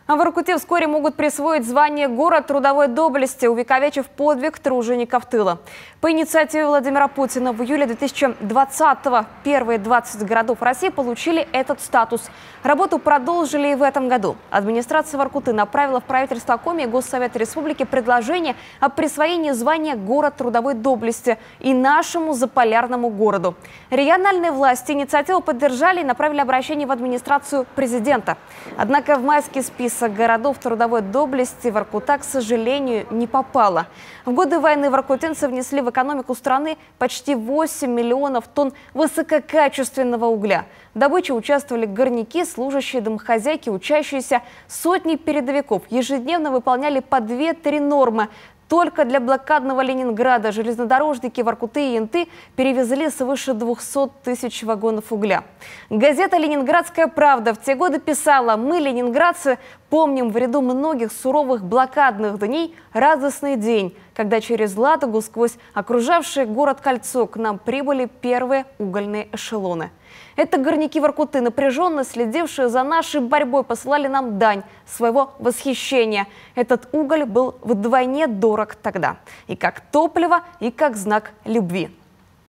А в Воркуте вскоре могут присвоить звание «Город трудовой доблести», увековечив подвиг тружеников тыла. По инициативе Владимира Путина в июле 2020-го первые 20 городов России получили этот статус. Работу продолжили и в этом году. Администрация Воркуты направила в правительство Коми и Госсовета Республики предложение о присвоении звания «Город трудовой доблести» и нашему заполярному городу. Региональные власти инициативу поддержали и направили обращение в администрацию президента. Однако в майский список городов трудовой доблести Воркута, к сожалению, не попала. В годы войны воркутинцы внесли в экономику страны почти 8 миллионов тонн высококачественного угля. В добыче участвовали горняки, служащие, домохозяйки, учащиеся, сотни передовиков. Ежедневно выполняли по 2-3 нормы. Только для блокадного Ленинграда железнодорожники Воркуты и Янты перевезли свыше 200 тысяч вагонов угля. Газета «Ленинградская правда» в те годы писала: «Мы, ленинградцы, помним в ряду многих суровых блокадных дней радостный день, когда через Ладогу сквозь окружавший город кольцо к нам прибыли первые угольные эшелоны». Это горняки Воркуты, напряженно следившие за нашей борьбой, посылали нам дань своего восхищения. Этот уголь был вдвойне дорог тогда. И как топливо, и как знак любви.